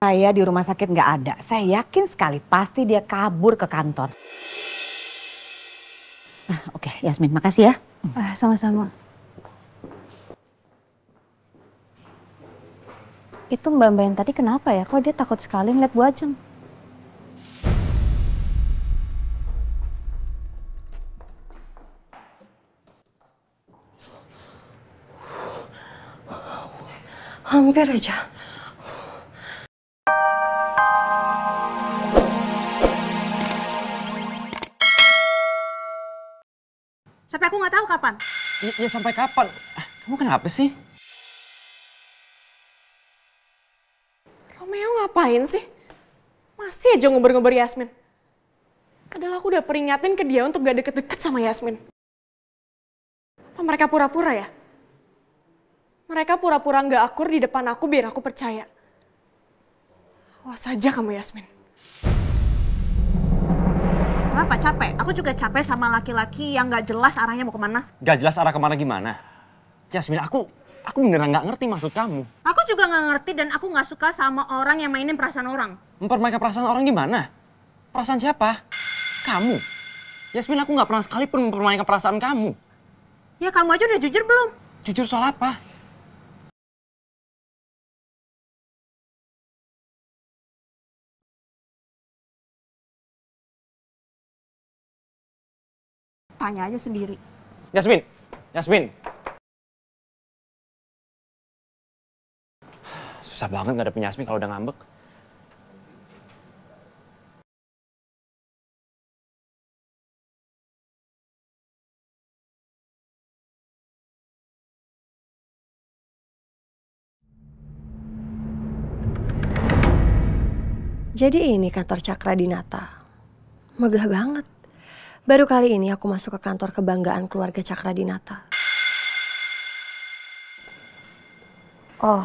Saya di rumah sakit nggak ada. Saya yakin sekali pasti dia kabur ke kantor. Oke, Yasmin, makasih ya. Sama-sama. Itu mbak-mbak yang tadi kenapa ya? Kok dia takut sekali ngeliat Bu Ajeng? Hampir aja. Sampai aku nggak tahu kapan. Ya sampai kapan? Kamu kenapa sih? Romeo ngapain sih? Masih aja ngobrol-ngobrol Yasmin. Padahal aku udah peringatin ke dia untuk gak deket-deket sama Yasmin. Apa mereka pura-pura ya? Mereka pura-pura gak akur di depan aku biar aku percaya. Awas aja kamu Yasmin. Kenapa capek? Aku juga capek sama laki-laki yang gak jelas arahnya mau kemana. Gak jelas arah kemana gimana? Yasmin, aku beneran gak ngerti maksud kamu. Aku juga gak ngerti dan aku gak suka sama orang yang mainin perasaan orang. Mempermainkan perasaan orang gimana? Perasaan siapa? Kamu. Yasmin, aku gak pernah sekalipun mempermainkan perasaan kamu. Ya kamu aja udah jujur belum? Jujur soal apa? Tanya aja sendiri. Yasmin, Yasmin. Susah banget ngadepin Yasmin kalau udah ngambek. Jadi ini kantor Cakradinata. Megah banget. Baru kali ini aku masuk ke kantor kebanggaan keluarga Cakradinata. Oh,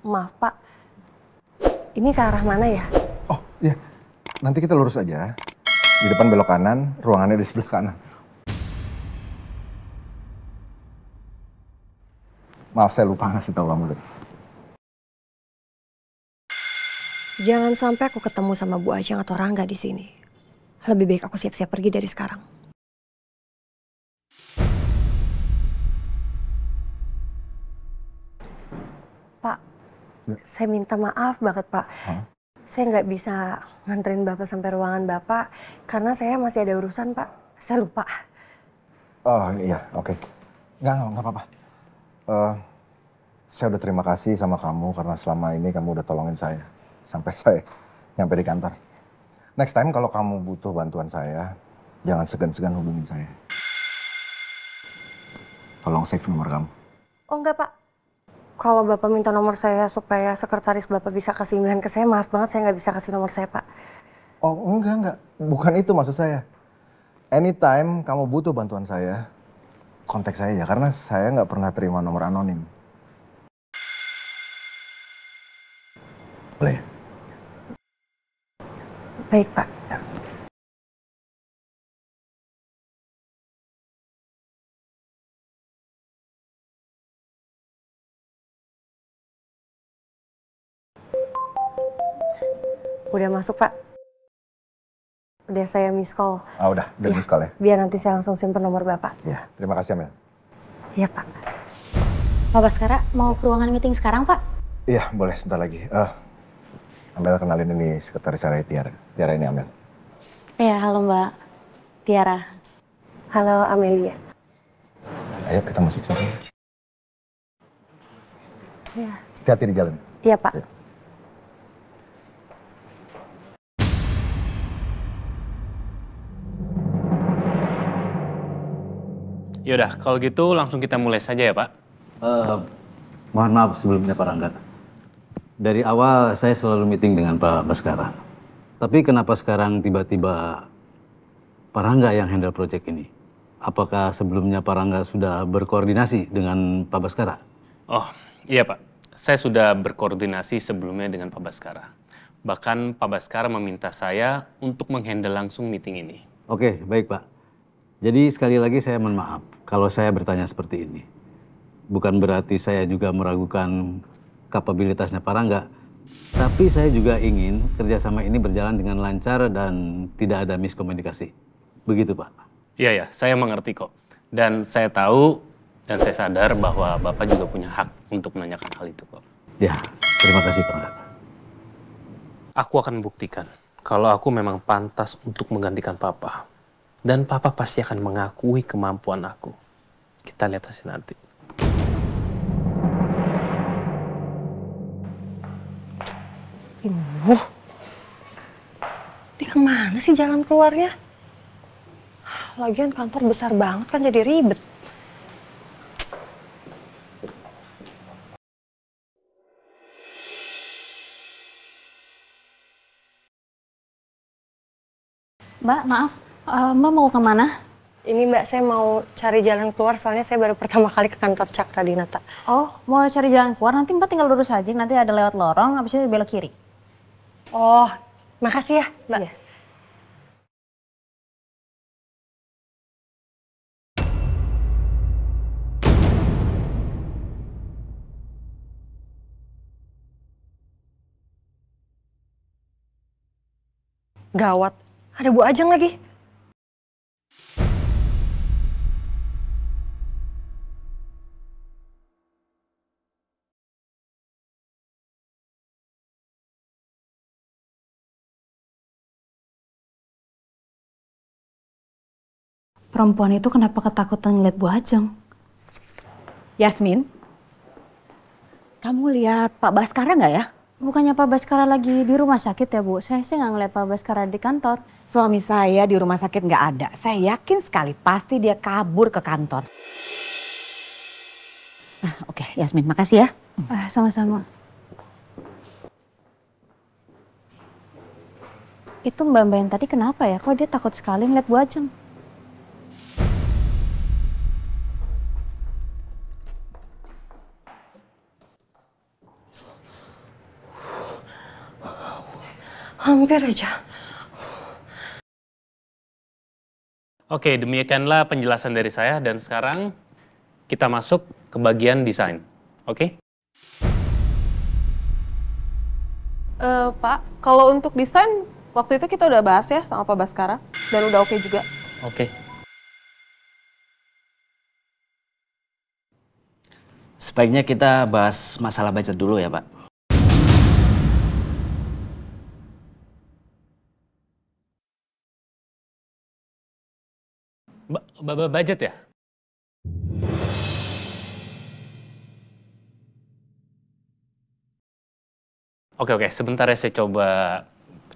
maaf Pak. Ini ke arah mana ya? Oh iya, nanti kita lurus aja. Di depan belok kanan, ruangannya di sebelah kanan. Maaf, saya lupa ngasih tahu kamu tadi. Jangan sampai aku ketemu sama Bu Ajeng atau Rangga di sini. Lebih baik aku siap-siap pergi dari sekarang. Pak, ya. Saya minta maaf banget Pak. Saya nggak bisa nganterin Bapak sampai ruangan Bapak karena saya masih ada urusan Pak. Saya lupa. Oh iya, oke. Nggak apa-apa. Saya udah terima kasih sama kamu karena selama ini kamu udah tolongin saya. Sampai saya nyampe di kantor. Next time kalau kamu butuh bantuan saya, jangan segan-segan hubungin saya. Tolong save nomor kamu. Oh enggak Pak. Kalau Bapak minta nomor saya supaya sekretaris Bapak bisa kasih email ke saya, maaf banget saya nggak bisa kasih nomor saya Pak. Oh enggak. Bukan itu maksud saya. Anytime kamu butuh bantuan saya, kontak saya ya. Karena saya nggak pernah terima nomor anonim. Boleh ya? Baik Pak. Ya. Udah masuk Pak. Udah saya miss call. Udah Ya, miss call ya? Biar nanti saya langsung simpen nomor Bapak. Iya, terima kasih Amel. Iya Pak. Pak Baskara mau ke ruangan meeting sekarang Pak? Iya, boleh sebentar lagi. Amel kenalin ini sekretaris saya Tiara. Tiara ini Amel. Ya, halo Mbak Tiara. Halo Amelia. Ayo kita masuk sana. Iya. Hati-hati di jalan. Iya Pak. Ya. Yaudah, kalau gitu langsung kita mulai saja ya Pak. Mohon maaf sebelumnya Pak Rangga. Dari awal saya selalu meeting dengan Pak Baskara. Tapi kenapa sekarang tiba-tiba Pak Rangga yang handle proyek ini? Apakah sebelumnya Pak Rangga sudah berkoordinasi dengan Pak Baskara? Oh, iya Pak. Saya sudah berkoordinasi sebelumnya dengan Pak Baskara. Bahkan Pak Baskara meminta saya untuk menghandle langsung meeting ini. Oke, baik Pak. Jadi sekali lagi saya mohon maaf kalau saya bertanya seperti ini. Bukan berarti saya juga meragukan kapabilitasnya Pak Rangga. Tapi saya juga ingin kerjasama ini berjalan dengan lancar dan tidak ada miskomunikasi. Begitu Pak. Iya ya, saya mengerti kok. Dan saya tahu dan saya sadar bahwa Bapak juga punya hak untuk menanyakan hal itu kok. Ya, terima kasih Pak Rangga. Aku akan buktikan kalau aku memang pantas untuk menggantikan Papa. Dan Papa pasti akan mengakui kemampuan aku. Kita lihat hasil nanti. Di kemana sih jalan keluarnya? Lagian kantor besar banget kan jadi ribet. Mbak, maaf, Mbak mau kemana? Ini Mbak, saya mau cari jalan keluar soalnya saya baru pertama kali ke kantor Cakra Dinata. Oh, mau cari jalan keluar, nanti Mbak tinggal lurus aja, nanti ada lewat lorong, habis itu belok kiri. Oh, makasih ya Mbak. Iya. Gawat, ada Bu Ajeng lagi. Perempuan itu kenapa ketakutan ngeliat Bu Ajeng? Yasmin, kamu lihat Pak Baskara nggak ya? Bukannya Pak Baskara lagi di rumah sakit ya Bu? Saya sih nggak ngeliat Pak Baskara di kantor. Suami saya di rumah sakit nggak ada. Saya yakin sekali pasti dia kabur ke kantor. Oke, Yasmin, makasih ya. Sama-sama. Itu Mbak-mbak yang tadi kenapa ya? Kok dia takut sekali ngeliat Bu Ajeng? Hampir aja. Oke, demikianlah penjelasan dari saya dan sekarang kita masuk ke bagian desain. Oke? Pak, kalau untuk desain, waktu itu kita udah bahas ya sama Pak Baskara. Dan udah oke juga. Oke. Sebaiknya kita bahas masalah budget dulu ya, Pak. Budget ya? Oke, sebentar ya saya coba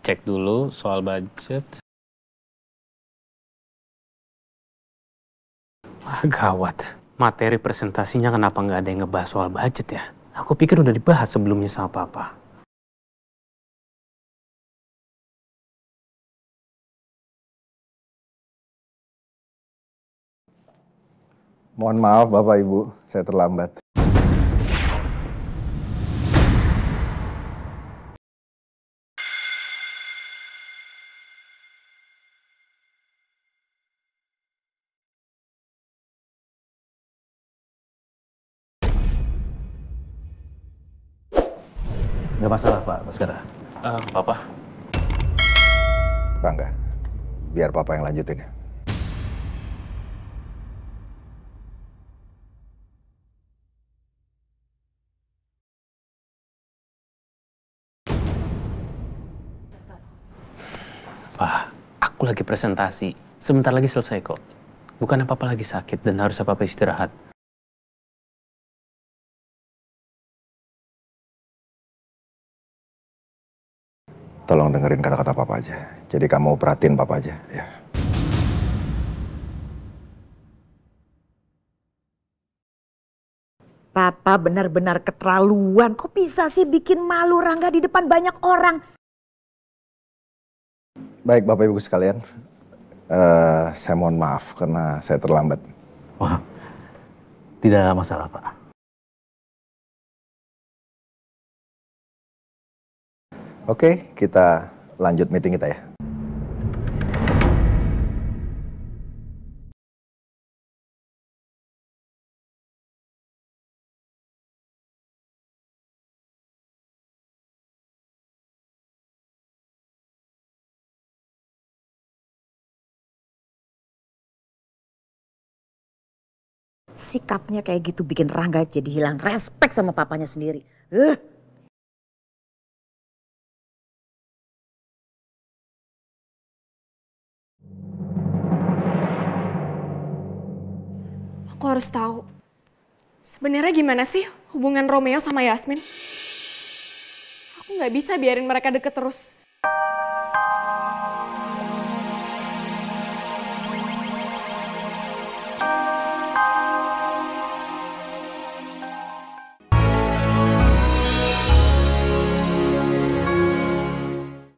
cek dulu soal budget. Wah, gawat. Materi presentasinya kenapa nggak ada yang ngebahas soal budget ya? Aku pikir udah dibahas sebelumnya sama Papa. Mohon maaf Bapak Ibu, saya terlambat. Nggak masalah Pak Baskara. Papa. Rangga, biar Papa yang lanjutin ya. Pak, aku lagi presentasi. Sebentar lagi selesai kok. Bukannya Papa lagi sakit dan harus Papa istirahat. Tolong dengerin kata-kata Papa aja. Jadi kamu perhatiin Papa aja, ya. Papa benar-benar keterlaluan. Kok bisa sih bikin malu Rangga di depan banyak orang? Baik Bapak Ibu sekalian, saya mohon maaf karena saya terlambat. Wah, tidak masalah Pak. Oke, kita lanjut meeting kita ya. Sikapnya kayak gitu bikin Rangga jadi hilang respect sama papanya sendiri. Aku harus tahu. Sebenarnya gimana sih hubungan Romeo sama Yasmin? Aku nggak bisa biarin mereka deket terus.